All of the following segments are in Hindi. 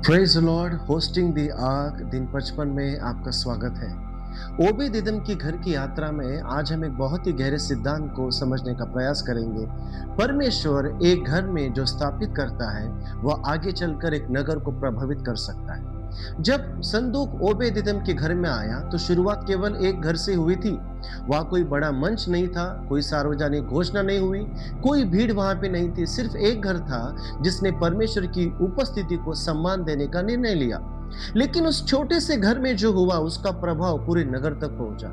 Praise Lord. Hosting the arc दिन 55 में आपका स्वागत है। ओबेदेदोम की घर की यात्रा में आज हम एक बहुत ही गहरे सिद्धांत को समझने का प्रयास करेंगे। परमेश्वर एक घर में जो स्थापित करता है वह आगे चलकर एक नगर को प्रभावित कर सकता है। जब संदूक ओबेदेदोम के घर में आया तो शुरुआत केवल एक घर से हुई थी। वहां कोई बड़ा मंच नहीं था, कोई सार्वजनिक घोषणा नहीं हुई, कोई भीड़ वहां पे नहीं थी। सिर्फ एक घर था जिसने परमेश्वर की उपस्थिति को सम्मान देने का निर्णय लिया। लेकिन उस छोटे से घर में जो हुआ उसका प्रभाव पूरे नगर तक पहुंचा।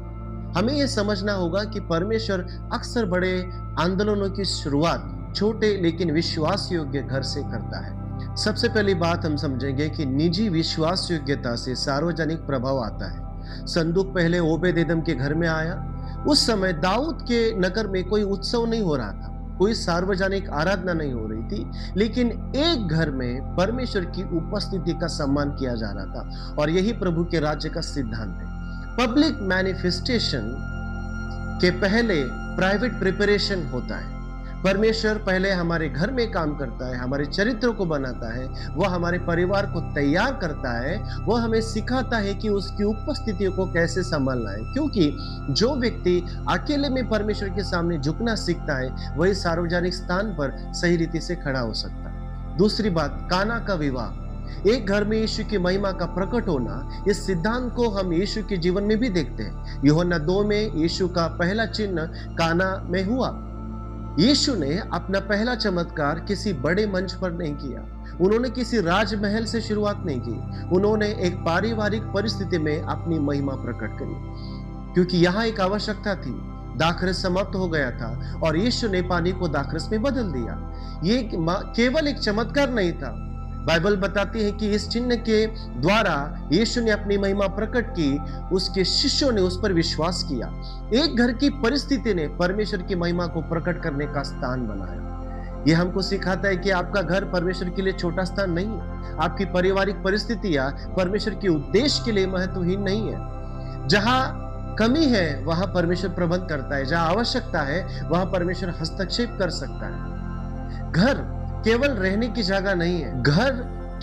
हमें यह समझना होगा कि परमेश्वर अक्सर बड़े आंदोलनों की शुरुआत छोटे लेकिन विश्वास योग्य घर से करता है। सबसे पहली बात हम समझेंगे कि निजी विश्वास योग्यता से सार्वजनिक प्रभाव आता है। संदूक पहले ओबेदेदोम के घर में आया। उस समय दाऊद के नगर में कोई उत्सव नहीं हो रहा था, कोई सार्वजनिक आराधना नहीं हो रही थी, लेकिन एक घर में परमेश्वर की उपस्थिति का सम्मान किया जा रहा था। और यही प्रभु के राज्य का सिद्धांत है। पब्लिक मैनिफेस्टेशन के पहले प्राइवेट प्रिपरेशन होता है। परमेश्वर पहले हमारे घर में काम करता है, हमारे चरित्र को बनाता है, वह हमारे परिवार को तैयार करता है, वह हमें सिखाता है कि उसकी उपस्थिति को कैसे संभालना है। क्योंकि जो व्यक्ति अकेले में परमेश्वर के सामने झुकना सीखता है वही सार्वजनिक स्थान पर सही रीति से खड़ा हो सकता है। दूसरी बात, काना का विवाह। एक घर में यीशु की महिमा का प्रकट होना, इस सिद्धांत को हम यीशु के जीवन में भी देखते हैं। यूहन्ना 2 में यीशु का पहला चिन्ह काना में हुआ। यीशु ने अपना पहला चमत्कार किसी बड़े मंच पर नहीं किया। उन्होंने किसी राजमहल से शुरुआत नहीं की। उन्होंने एक पारिवारिक परिस्थिति में अपनी महिमा प्रकट करी, क्योंकि यहाँ एक आवश्यकता थी। दाखरस समाप्त हो गया था और यीशु ने पानी को दाखरस में बदल दिया। ये केवल एक चमत्कार नहीं था। बाइबल बताती है कि इस चिन्ह के द्वारा यीशु ने अपनी महिमा प्रकट की, उसके शिष्यों ने उस पर विश्वास किया। एक घर की परिस्थिति ने परमेश्वर की महिमा को प्रकट करने का स्थान बनाया। यह हमको सिखाता है कि आपका घर परमेश्वर के लिए छोटा स्थान नहीं है। आपकी पारिवारिक परिस्थितियां परमेश्वर के उद्देश्य के लिए महत्वहीन नहीं है। जहां कमी है वहां परमेश्वर प्रबंध करता है, जहां आवश्यकता है वहां परमेश्वर हस्तक्षेप कर सकता है। घर केवल रहने की जगह नहीं है, घर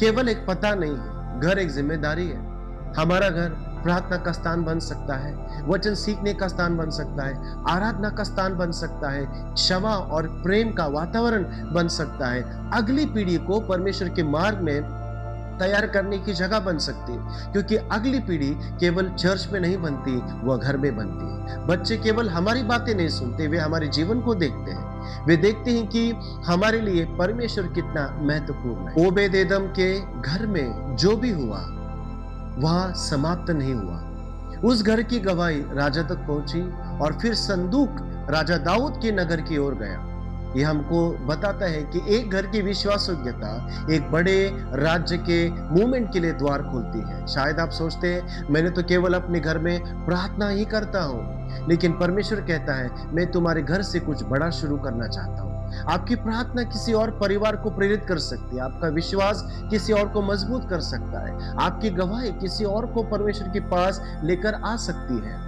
केवल एक पता नहीं है, घर एक जिम्मेदारी है। हमारा घर प्रार्थना का स्थान बन सकता है, वचन सीखने का स्थान बन सकता है, आराधना का स्थान बन सकता है, क्षमा और प्रेम का वातावरण बन सकता है। अगली पीढ़ी को परमेश्वर के मार्ग में तैयार करने की जगह बन सकती है, क्योंकि अगली पीढ़ी केवल चर्च में नहीं बनती, वह घर में बनती है। बच्चे केवल हमारी बातें नहीं सुनते, वे हमारे जीवन को देखते हैं। वे देखते हैं कि हमारे लिए परमेश्वर कितना महत्वपूर्ण है। ओबेदेदोम के घर में जो भी हुआ वह समाप्त नहीं हुआ। उस घर की गवाही राजा तक पहुंची और फिर संदूक राजा दाऊद के नगर की ओर गया। यह हमको बताता है कि एक घर की विश्वास योग्यता एक बड़े राज्य के मूवमेंट के लिए द्वार खोलती है। शायद आप सोचते हैं मैंने तो केवल अपने घर में प्रार्थना ही करता हूँ, लेकिन परमेश्वर कहता है मैं तुम्हारे घर से कुछ बड़ा शुरू करना चाहता हूँ। आपकी प्रार्थना किसी और परिवार को प्रेरित कर सकती है, आपका विश्वास किसी और को मजबूत कर सकता है, आपकी गवाही किसी और को परमेश्वर के पास लेकर आ सकती है।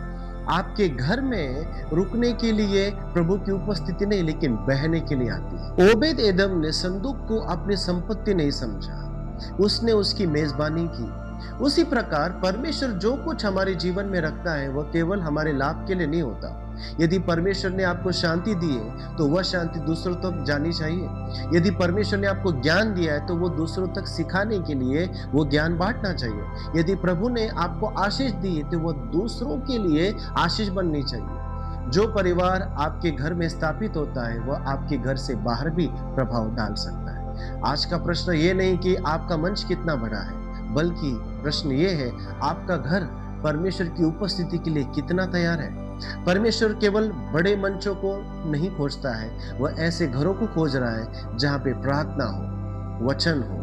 आपके घर में रुकने के लिए प्रभु की उपस्थिति नहीं, लेकिन बहने के लिए आती है। ओबेदेदोम ने संदूक को अपनी संपत्ति नहीं समझा, उसने उसकी मेजबानी की। उसी प्रकार परमेश्वर जो कुछ हमारे जीवन में रखता है वह केवल हमारे लाभ के लिए नहीं होता। यदि परमेश्वर ने आपको शांति दी है तो वह शांति दूसरों तक जानी चाहिए। यदि परमेश्वर ने आपको ज्ञान दिया है तो वो दूसरों तक सिखाने के लिए वो ज्ञान बांटना चाहिए। यदि प्रभु ने आपको आशीष दी है तो वह दूसरों के लिए आशीष बननी चाहिए। जो परिवार आपके घर में स्थापित होता है वह आपके घर से बाहर भी प्रभाव डाल सकता है। आज का प्रश्न ये नहीं कि आपका मंच कितना बड़ा है, बल्कि प्रश्न ये है आपका घर परमेश्वर की उपस्थिति के लिए कितना तैयार है। परमेश्वर केवल बड़े मंचों को नहीं खोजता है, वह ऐसे घरों को खोज रहा है जहां पे प्रार्थना हो, वचन हो,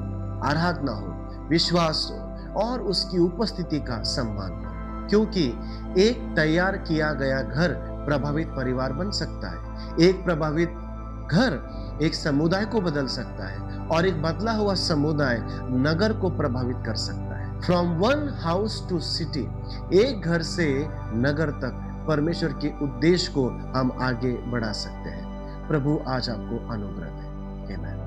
आराधना हो, विश्वास हो और उसकी उपस्थिति का सम्मान हो। क्योंकि एक तैयार किया गया घर प्रभावित परिवार बन सकता है। एक प्रभावित घर एक समुदाय को बदल सकता है और एक बदला हुआ समुदाय नगर को प्रभावित कर सकता है। From one house to city, एक घर से नगर तक परमेश्वर के उद्देश्य को हम आगे बढ़ा सकते हैं। प्रभु आज आपको अनुग्रह दे। आमीन।